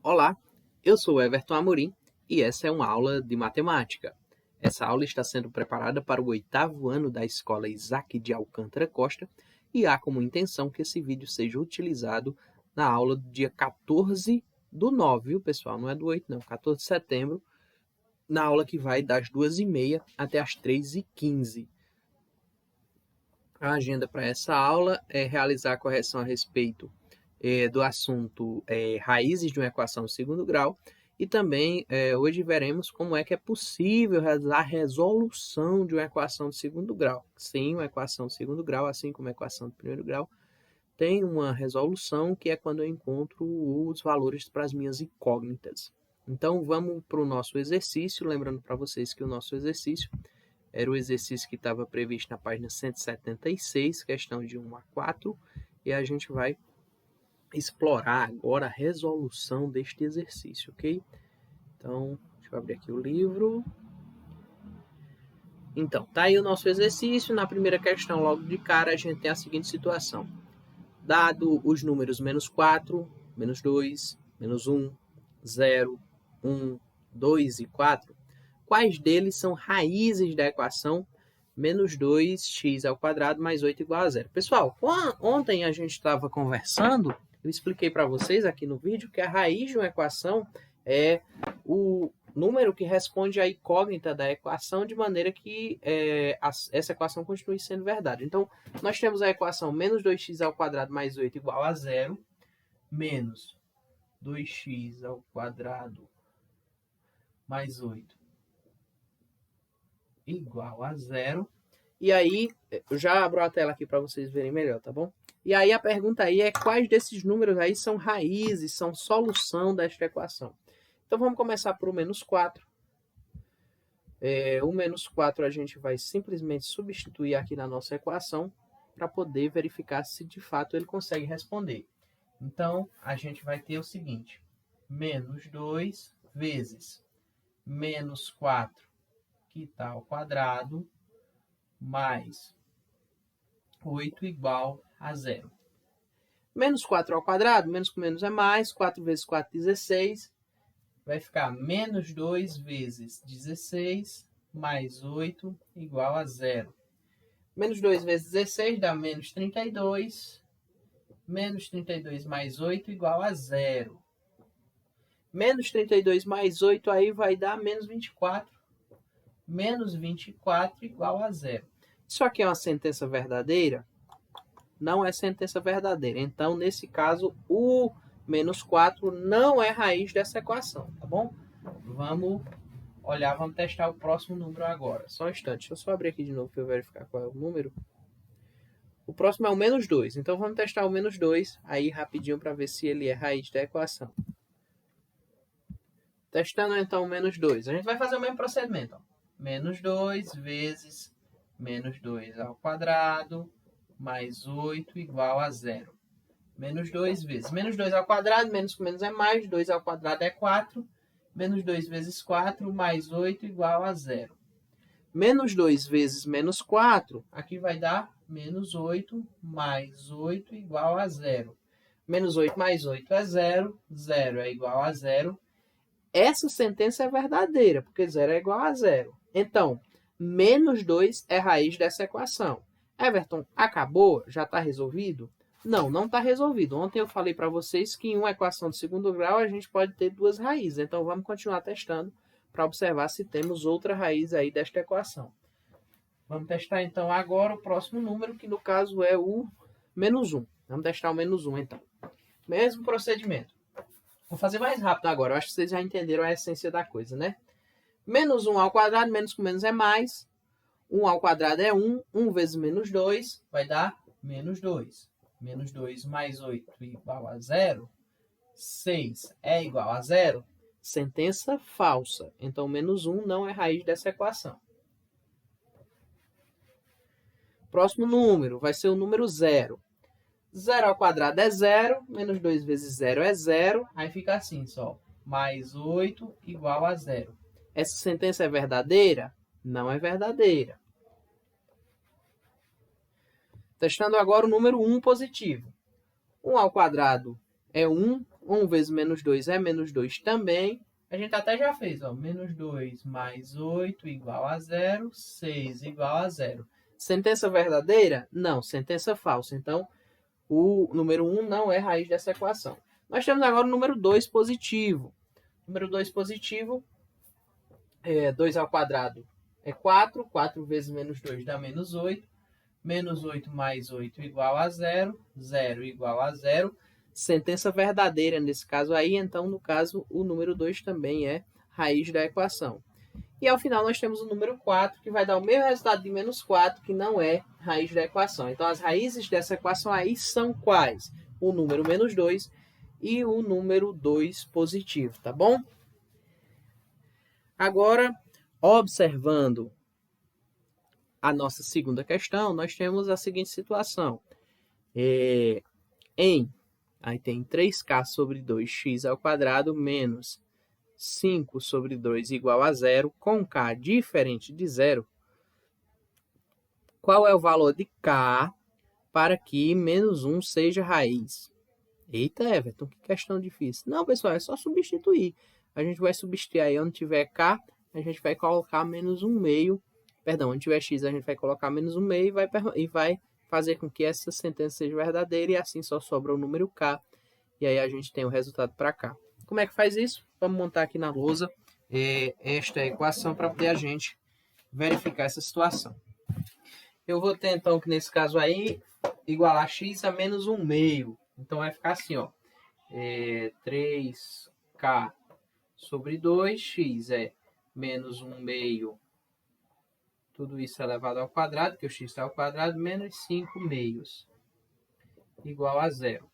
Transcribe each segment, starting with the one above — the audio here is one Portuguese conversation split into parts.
Olá, eu sou Everton Amorim e essa é uma aula de matemática. Essa aula está sendo preparada para o 8º ano da Escola Isaac de Alcântara Costa e há como intenção que esse vídeo seja utilizado na aula do dia 14/9, viu, pessoal? Não é do 8, não, 14 de setembro, na aula que vai das 2h30 até as 3h15. A agenda para essa aula é realizar a correção a respeito do assunto raízes de uma equação de segundo grau e também hoje veremos como é que é possível realizar a resolução de uma equação de segundo grau. Sim, uma equação de segundo grau, assim como a equação de primeiro grau, tem uma resolução que é quando eu encontro os valores para as minhas incógnitas. Então vamos para o nosso exercício, lembrando para vocês que o nosso exercício era o exercício que estava previsto na página 176, questão de 1 a 4, e a gente vai explorar agora a resolução deste exercício, ok? Então, deixa eu abrir aqui o livro. Então, tá aí o nosso exercício. Na primeira questão, logo de cara, a gente tem a seguinte situação. Dado os números menos 4, menos 2, menos 1, 0, 1, 2 e 4, quais deles são raízes da equação menos 2x² mais 8 igual a 0? Pessoal, ontem a gente estava conversando, eu expliquei para vocês aqui no vídeo que a raiz de uma equação é o número que responde à incógnita da equação de maneira que essa equação continue sendo verdade. Então, nós temos a equação menos 2x² mais 8 igual a 0, menos 2x² mais 8 igual a 0. E aí, eu já abro a tela aqui para vocês verem melhor, tá bom? E aí a pergunta aí é quais desses números aí são raízes, são solução desta equação. Então vamos começar por o menos 4. O menos 4 a gente vai simplesmente substituir aqui na nossa equação para poder verificar se de fato ele consegue responder. Então a gente vai ter o seguinte, menos 2 vezes menos 4 que está ao quadrado, mais 8 igual a 0. Menos 4 ao quadrado, menos com menos é mais, 4 vezes 4, 16. Vai ficar menos 2 vezes 16, mais 8 igual a 0. Menos 2 vezes 16 dá menos 32. Menos 32 mais 8 igual a 0. Menos 32 mais 8 aí vai dar menos 24. Menos 24 igual a 0. Isso aqui é uma sentença verdadeira? Não é sentença verdadeira. Então, nesse caso, o menos 4 não é raiz dessa equação, tá bom? Vamos olhar, vamos testar o próximo número agora. Só um instante, deixa eu só abrir aqui de novo para eu verificar qual é o número. O próximo é o menos 2. Então, vamos testar o menos 2 aí rapidinho para ver se ele é raiz da equação. Testando, então, o menos 2. A gente vai fazer o mesmo procedimento, ó. Menos 2 vezes menos 2 ao quadrado, mais 8 igual a 0. Menos 2 vezes menos 2 ao quadrado, menos com menos é mais, 2 ao quadrado é 4. Menos 2 vezes 4, mais 8 igual a 0. Menos 2 vezes menos 4, aqui vai dar menos 8, mais 8 igual a 0. Menos 8 mais 8 é 0, 0 é igual a 0. Essa sentença é verdadeira, porque 0 é igual a 0. Então, menos 2 é raiz dessa equação. Everton, acabou? Já está resolvido? Não, não está resolvido. Ontem eu falei para vocês que em uma equação de segundo grau a gente pode ter duas raízes. Então, vamos continuar testando para observar se temos outra raiz aí desta equação. Vamos testar, então, agora o próximo número, que no caso é o menos 1. Vamos testar o menos 1, então. Mesmo procedimento. Vou fazer mais rápido agora. Eu acho que vocês já entenderam a essência da coisa, né? Menos 1 ao quadrado, menos com menos é mais. 1 ao quadrado é 1. 1 vezes menos 2 vai dar menos 2. Menos 2 mais 8 igual a 0. 6 é igual a 0. Sentença falsa. Então, menos 1 não é raiz dessa equação. Próximo número vai ser o número 0. 0 ao quadrado é 0. Menos 2 vezes 0 é 0. Aí fica assim só. Mais 8 igual a 0. Essa sentença é verdadeira? Não é verdadeira. Testando agora o número 1 positivo. 1 ao quadrado é 1. 1 vezes menos 2 é menos 2 também. A gente até já fez, ó. Menos 2 mais 8 igual a 0. 6 igual a 0. Sentença verdadeira? Não, sentença falsa. Então, o número 1 não é raiz dessa equação. Nós temos agora o número 2 positivo. Número 2 positivo, 2 ao quadrado é 4. 4 vezes menos 2 dá menos 8. Menos 8 mais 8 igual a 0. 0 igual a 0. Sentença verdadeira nesse caso aí, então, no caso, o número 2 também é raiz da equação. E ao final nós temos o número 4, que vai dar o mesmo resultado de menos 4, que não é raiz da equação. Então, as raízes dessa equação aí são quais? O número menos 2 e o número 2 positivo, tá bom? Agora, observando a nossa segunda questão, nós temos a seguinte situação. Aí tem 3k sobre 2x ao quadrado menos 5 sobre 2 igual a 0, com k diferente de 0. Qual é o valor de k para que menos 1 seja raiz? Eita, Everton, que questão difícil. Não, pessoal, é só substituir. A gente vai substituir aí onde tiver k, a gente vai colocar menos 1 meio. Perdão, onde tiver x, a gente vai colocar menos 1 meio e vai fazer com que essa sentença seja verdadeira e assim só sobra o número k. E aí a gente tem o resultado para cá. Como é que faz isso? Vamos montar aqui na lousa esta equação para poder a gente verificar essa situação. Eu vou ter então que nesse caso aí igualar x a menos 1 meio. Então vai ficar assim, ó. 3k sobre 2, x é menos 1 meio. Tudo isso elevado ao quadrado, que o x está ao quadrado, menos 5 meios. Igual a 0.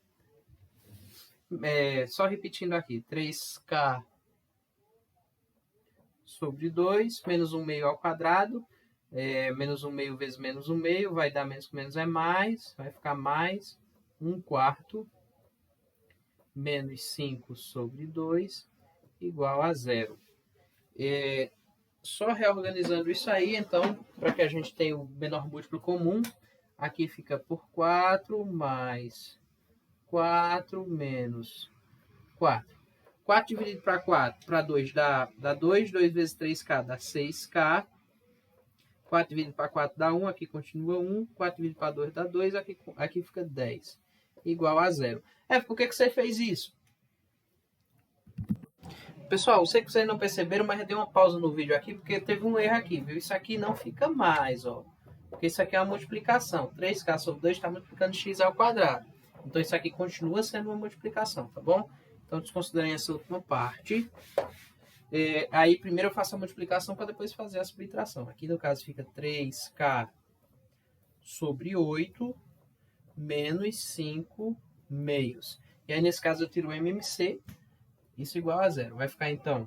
Só repetindo aqui, 3k sobre 2, menos 1 meio ao quadrado, menos 1 meio vezes menos 1 meio, vai dar menos com menos é mais, vai ficar mais 1 quarto, menos 5 sobre 2, igual a 0. Só reorganizando isso aí, então, para que a gente tenha o menor múltiplo comum, aqui fica por 4 mais 4 menos 4. 4 dividido para 2 dá 2. 2 vezes 3k dá 6k. 4 dividido para 4 dá 1. Aqui continua 1. 4 dividido para 2 dá 2. Aqui fica 10. Igual a 0. Por que você fez isso? Pessoal, eu sei que vocês não perceberam, mas eu dei uma pausa no vídeo aqui porque teve um erro aqui, viu? Isso aqui não fica mais, ó. Porque isso aqui é uma multiplicação. 3k sobre 2 está multiplicando x ao quadrado. Então, isso aqui continua sendo uma multiplicação, tá bom? Então, desconsiderem essa última parte. Aí, primeiro eu faço a multiplicação para depois fazer a subtração. Aqui, no caso, fica 3k sobre 8 menos 5 meios. E aí, nesse caso, eu tiro o MMC. Isso igual a 0. Vai ficar, então,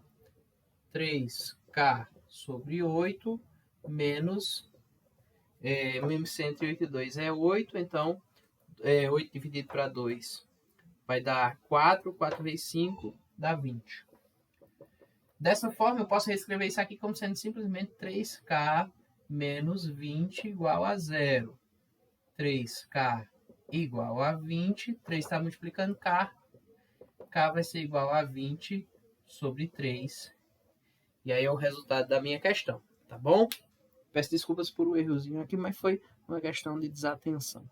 3k sobre 8 menos... MMC entre 8 e 2 é 8, então... 8 dividido para 2 vai dar 4. 4 vezes 5 dá 20. Dessa forma, eu posso reescrever isso aqui como sendo simplesmente 3k menos 20 igual a 0. 3k igual a 20. 3 está multiplicando k. K vai ser igual a 20 sobre 3. E aí é o resultado da minha questão, tá bom? Peço desculpas por um errozinho aqui, mas foi uma questão de desatenção.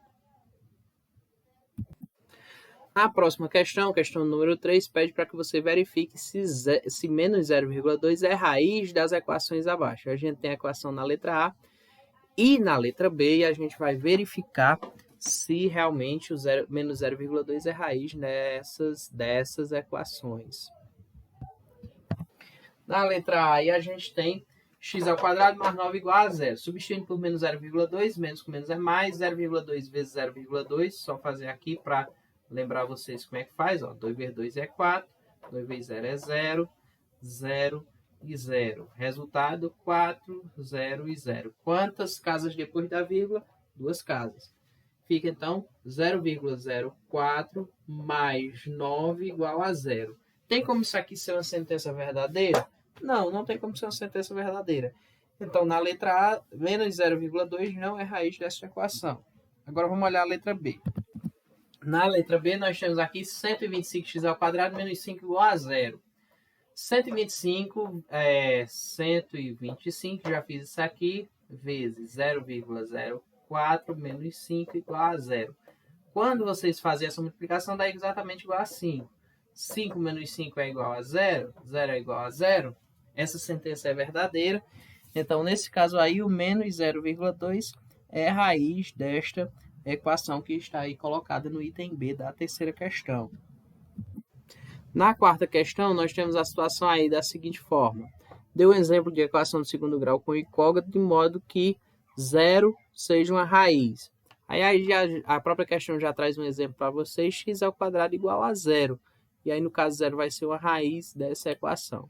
A próxima questão, questão número 3, pede para que você verifique se menos 0,2 é raiz das equações abaixo. A gente tem a equação na letra A e na letra B, e a gente vai verificar se realmente o menos 0,2 é raiz dessas equações. Na letra A, a gente tem x ao quadrado mais 9 igual a 0. Substituindo por menos 0,2, menos com menos é mais, 0,2 vezes 0,2, só fazer aqui para lembrar vocês como é que faz. 2 vezes 2 é 4, 2 vezes 0 é 0, 0 e 0. Resultado, 4, 0 e 0. Quantas casas depois da vírgula? 2 casas. Fica, então, 0,04 mais 9 igual a 0. Tem como isso aqui ser uma sentença verdadeira? Não, não tem como ser uma sentença verdadeira. Então, na letra A, menos 0,2 não é raiz dessa equação. Agora, vamos olhar a letra B. Na letra B, nós temos aqui 125x ao quadrado menos 5 igual a zero. 125 é 125, já fiz isso aqui, vezes 0,04 menos 5 igual a zero. Quando vocês fazem essa multiplicação, dá exatamente igual a 5. 5 menos 5 é igual a 0, 0 é igual a 0. Essa sentença é verdadeira. Então, nesse caso aí, o menos 0,2 é a raiz desta equação que está aí colocada no item B da terceira questão. Na quarta questão, nós temos a situação aí da seguinte forma. Deu um exemplo de equação de segundo grau com incógnita, de modo que 0 seja uma raiz. Aí a própria questão já traz um exemplo para vocês, x ao quadrado igual a 0. E aí, no caso, 0 vai ser uma raiz dessa equação.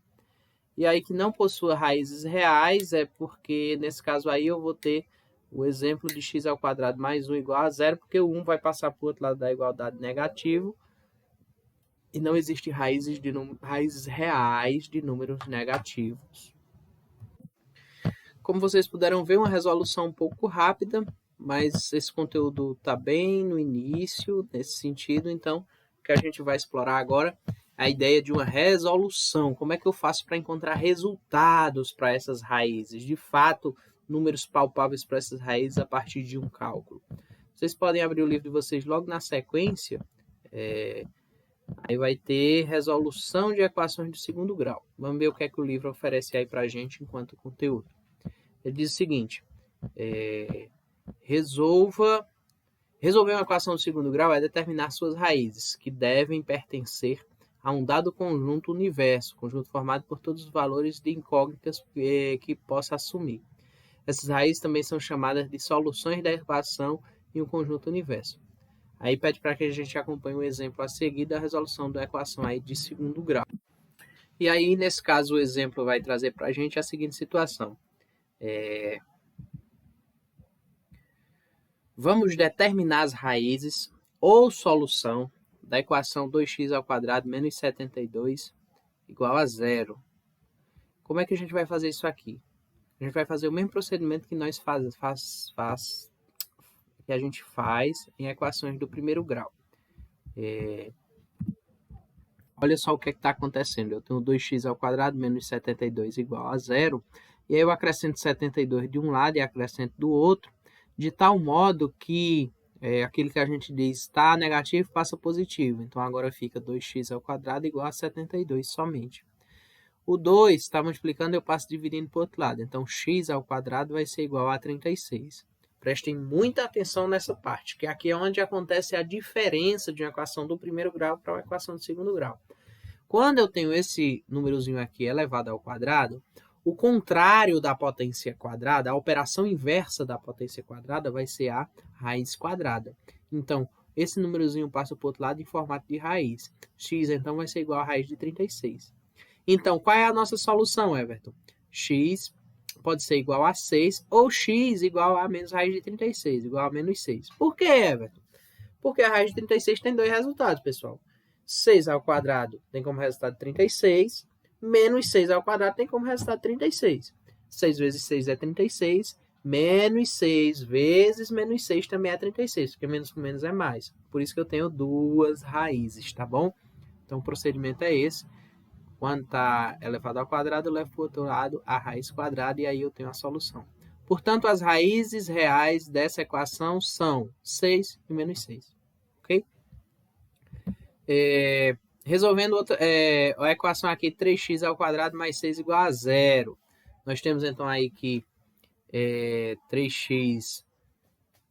E aí, que não possua raízes reais, é porque, nesse caso aí, eu vou ter o exemplo de x ao quadrado mais 1 igual a 0, porque o 1 vai passar para o outro lado da igualdade negativo. E não existe raízes reais de números negativos. Como vocês puderam ver, uma resolução um pouco rápida, mas esse conteúdo está bem no início, nesse sentido. Então, o que a gente vai explorar agora é a ideia de uma resolução. Como é que eu faço para encontrar resultados para essas raízes? De fato, números palpáveis para essas raízes a partir de um cálculo. Vocês podem abrir o livro de vocês logo na sequência. Aí vai ter resolução de equações de segundo grau. Vamos ver o que é que o livro oferece aí para a gente enquanto conteúdo. Ele diz o seguinte, resolver uma equação de segundo grau é determinar suas raízes, que devem pertencer a um dado conjunto universo, conjunto formado por todos os valores de incógnitas que possa assumir. Essas raízes também são chamadas de soluções da equação em um conjunto universo. Aí pede para que a gente acompanhe o exemplo a seguir da resolução da equação aí de segundo grau. E aí, nesse caso, o exemplo vai trazer para a gente a seguinte situação. Vamos determinar as raízes ou solução da equação 2x ao quadrado menos 72 igual a 0. Como é que a gente vai fazer isso aqui? A gente vai fazer o mesmo procedimento que nós que a gente faz em equações do primeiro grau. Olha só o que está acontecendo. Eu tenho 2x ao quadrado menos 72 igual a 0. E aí eu acrescento 72 de um lado e acrescento do outro, de tal modo que aquilo que a gente diz está negativo passa positivo. Então, agora fica 2x ao quadrado igual a 72 somente. O 2 está multiplicando, eu passo dividindo para o outro lado. Então, x ao quadrado vai ser igual a 36. Prestem muita atenção nessa parte, que aqui é onde acontece a diferença de uma equação do primeiro grau para uma equação do segundo grau. Quando eu tenho esse númerozinho aqui elevado ao quadrado, o contrário da potência quadrada, a operação inversa da potência quadrada vai ser a raiz quadrada. Então, esse númerozinho passa para o outro lado em formato de raiz. X, então, vai ser igual a raiz de 36. Então, qual é a nossa solução, Everton? X pode ser igual a 6 ou x igual a menos raiz de 36, igual a menos 6. Por que, Everton? Porque a raiz de 36 tem dois resultados, pessoal. 6 ao quadrado tem como resultado 36, menos 6 ao quadrado tem como resultado 36. 6 vezes 6 é 36, menos 6 vezes menos 6 também é 36, porque menos com menos é mais. Por isso que eu tenho duas raízes, tá bom? Então, o procedimento é esse. Quando está elevado ao quadrado, eu levo para o outro lado a raiz quadrada e aí eu tenho a solução. Portanto, as raízes reais dessa equação são 6 e menos 6. Ok? Resolvendo a equação aqui, 3x ao quadrado mais 6 igual a 0. Nós temos então aí que 3x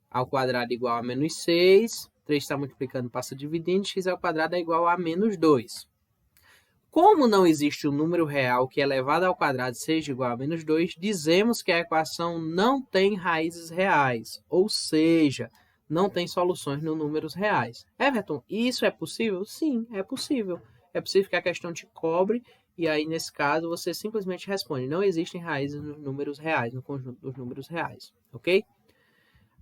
ao quadrado igual a menos 6. 3 está multiplicando, passa dividindo, x ao quadrado é igual a menos 2. Como não existe um número real que elevado ao quadrado seja igual a menos 2, dizemos que a equação não tem raízes reais, ou seja, não tem soluções nos números reais. Everton, isso é possível? Sim, é possível. É possível que a questão te cobre, e aí, nesse caso, você simplesmente responde, não existem raízes nos números reais, no conjunto dos números reais, ok?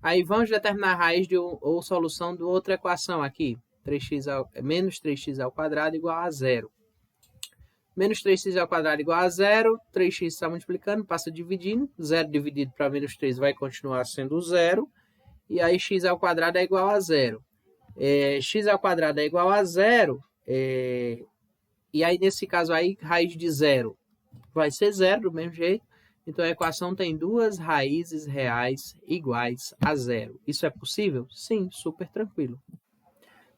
Aí, vamos determinar a raiz ou solução de outra equação aqui, menos 3x ao quadrado igual a 0. Menos 3x ao quadrado igual a 0, 3x está multiplicando, passa dividindo, 0 dividido para menos 3 vai continuar sendo 0, e aí x ao quadrado é igual a 0. x ao quadrado é igual a zero, e aí nesse caso aí, raiz de zero vai ser zero do mesmo jeito. Então a equação tem duas raízes reais iguais a zero. Isso é possível? Sim, super tranquilo.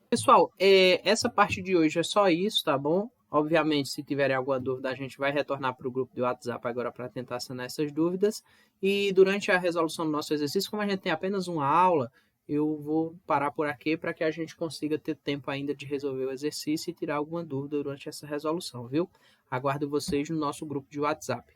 Pessoal, essa parte de hoje é só isso, tá bom? Obviamente, se tiverem alguma dúvida, a gente vai retornar para o grupo de WhatsApp agora para tentar sanar essas dúvidas. E durante a resolução do nosso exercício, como a gente tem apenas uma aula, eu vou parar por aqui para que a gente consiga ter tempo ainda de resolver o exercício e tirar alguma dúvida durante essa resolução, viu? Aguardo vocês no nosso grupo de WhatsApp.